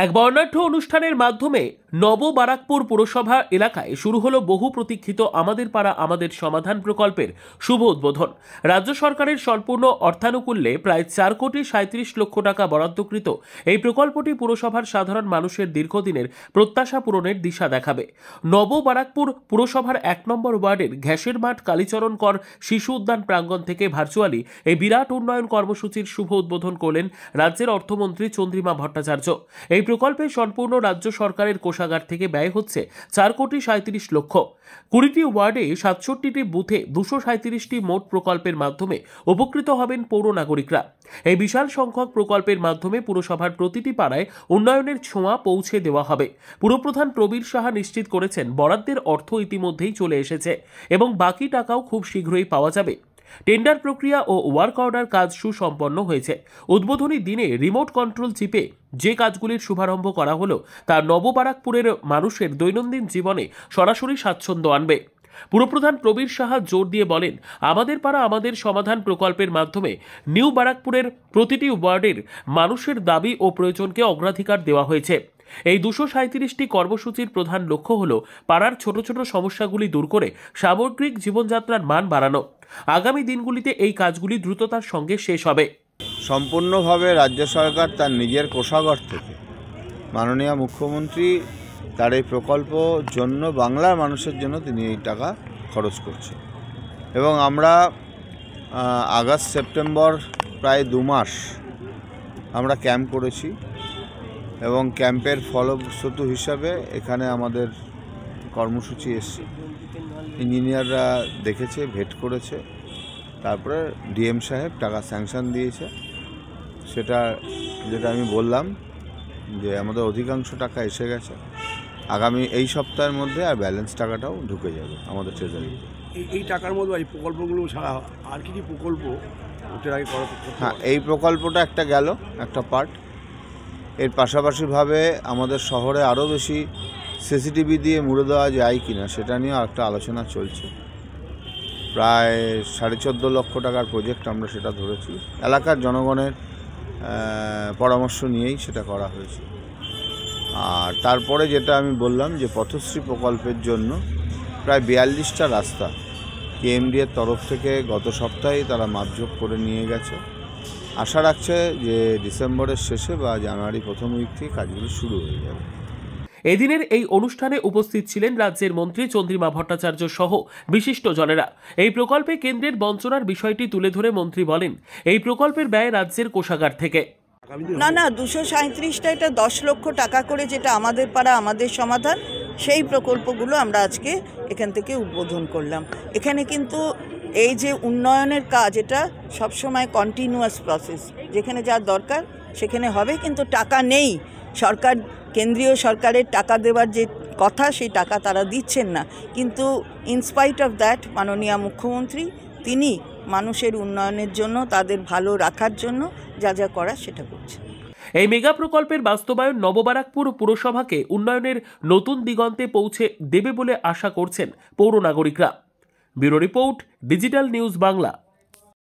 এক বর্ণাঢ্য অনুষ্ঠানের মাধ্যমে নববারাকপুর পুরসভা এলাকায় শুরু হলো বহু প্রতীক্ষিত আমাদের পাড়া আমাদের সমাধান প্রকল্পের শুভ উদ্বোধন। রাজ্য সরকারের সম্পূর্ণ অর্থানুকূল্যে প্রায় 4,37,00,000 টাকা বরাদ্দকৃত এই প্রকল্পটি পুরসভার সাধারণ মানুষের দীর্ঘদিনের প্রত্যাশা পূরণের দিশা দেখাবে। নববারাকপুর পুরসভার 1 নম্বর ওয়ার্ডের ঘ্যাসের মাঠ কালীচরণ কর শিশু উদ্যান প্রাঙ্গণ থেকে ভার্চুয়ালি এই বিরাট উন্নয়ন কর্মসূচির শুভ উদ্বোধন করলেন রাজ্যের অর্থমন্ত্রী চন্দ্রিমা ভট্টাচার্য। এই প্রকল্পে সম্পূর্ণ রাজ্য সরকারের কোষাগার থেকে ব্যয় হচ্ছে 4,37,00,000। 20টি ওয়ার্ডে 67টি বুথে 237টি মোট প্রকল্পের মাধ্যমে উপকৃত হবেন পৌর নাগরিকরা। এই বিশাল সংখ্যক প্রকল্পের মাধ্যমে পুরসভার প্রতিটি পাড়ায় উন্নয়নের ছোঁয়া পৌঁছে দেওয়া হবে। পুরপ্রধান প্রবীর সাহা নিশ্চিত করেছেন বরাদ্দের অর্থ ইতিমধ্যেই চলে এসেছে এবং বাকি টাকাও খুব শীঘ্রই পাওয়া যাবে। টেন্ডার প্রক্রিয়া ও ওয়ার্ক অর্ডার কাজ সুসম্পন্ন হয়েছে। উদ্বোধনী দিনে রিমোট কন্ট্রোল চিপে যে কাজগুলির শুভারম্ভ করা হলো তা নববারাকপুরের মানুষের দৈনন্দিন জীবনে সরাসরি স্বাচ্ছন্দ্য আনবে। পুরপ্রধান প্রবীর সাহা জোর দিয়ে বলেন, আমাদের পাড়া আমাদের সমাধান প্রকল্পের মাধ্যমে নিউ বারাকপুরের প্রতিটি ওয়ার্ডের মানুষের দাবি ও প্রয়োজনকে অগ্রাধিকার দেওয়া হয়েছে। এই 237টি কর্মসূচির প্রধান লক্ষ্য হল পাড়ার ছোট ছোট সমস্যাগুলি দূর করে সামগ্রিক জীবনযাত্রার মান বাড়ানো। আগামী দিনগুলিতে এই কাজগুলি দ্রুততার সঙ্গে শেষ হবে। সম্পূর্ণভাবে রাজ্য সরকার তার নিজের কোষাগার থেকে মাননীয় মুখ্যমন্ত্রী তার এই প্রকল্প জন্য বাংলার মানুষের জন্য তিনি এই টাকা খরচ করছে এবং আমরা আগস্ট সেপ্টেম্বর প্রায় 2 মাস আমরা ক্যাম্প করেছি এবং ক্যাম্পের ফলশ্রুতি হিসাবে এখানে আমাদের কর্মসূচি এসছে। ইঞ্জিনিয়াররা দেখেছে, ভেট করেছে, তারপরে ডিএম সাহেব টাকা স্যাংশন দিয়েছে। সেটা যেটা আমি বললাম যে আমাদের অধিকাংশ টাকা এসে গেছে। আগামী এই সপ্তাহের মধ্যে আর ব্যালেন্স টাকাটাও ঢুকে যাবে আমাদের ট্রেজারিতে। এই টাকার মধ্যে এই প্রকল্পগুলো ছাড়া আর কি প্রকল্প হ্যাঁ, এই প্রকল্পটা একটা গেল, একটা পার্ট। এর পাশাপাশিভাবে আমাদের শহরে আরও বেশি সিসিটিভি দিয়ে মুড়ে দেওয়া যায় কিনা সেটা নিয়ে একটা আলোচনা চলছে। প্রায় 14.5 লক্ষ টাকার প্রজেক্ট আমরা সেটা ধরেছি। এলাকার জনগণের পরামর্শ নিয়েই সেটা করা হয়েছে। আর তারপরে যেটা আমি বললাম যে পথশ্রী প্রকল্পের জন্য প্রায় 42টা রাস্তা কেএমডি এর তরফ থেকে গত সপ্তাহেই তারা মাপজোক করে নিয়ে গেছে। আশা রাখছে যে ডিসেম্বরের শেষে বা জানুয়ারি প্রথম উইক থেকে কাজগুলো শুরু হয়ে যাবে। এদিনের এই অনুষ্ঠানে উপস্থিত ছিলেন রাজ্যের মন্ত্রী চন্দ্রিমা ভট্টাচার্য সহ বিশিষ্ট জনেরা। এই প্রকল্পে কেন্দ্রের বঞ্চনার বিষয়টি তুলে ধরে মন্ত্রী বলেন, এই প্রকল্পের ব্যয় রাজ্যের কোষাগার থেকে। না 237টা, এটা 10 লক্ষ টাকা করে, যেটা আমাদের পাড়া আমাদের সমাধান, সেই প্রকল্পগুলো আমরা আজকে এখান থেকে উদ্বোধন করলাম। এখানে কিন্তু এই যে উন্নয়নের কাজ, এটা সবসময় কন্টিনিউয়াস প্রসেস। যেখানে যা দরকার সেখানে হবে, কিন্তু টাকা নেই। সরকার, কেন্দ্রীয় সরকারের টাকা দেওয়ার যে কথা, সেই টাকা তারা দিচ্ছেন না। কিন্তু ইনস্পাইট অফ দ্যাট মাননীয় মুখ্যমন্ত্রী তিনি মানুষের উন্নয়নের জন্য, তাদের ভালো রাখার জন্য যা যা করা সেটা করছে। এই মেগা প্রকল্পের বাস্তবায়ন নববারাকপুর পুরসভাকে উন্নয়নের নতুন দিগন্তে পৌঁছে দেবে বলে আশা করছেন পৌর নাগরিকরা। Bureau report, digital news Bangla.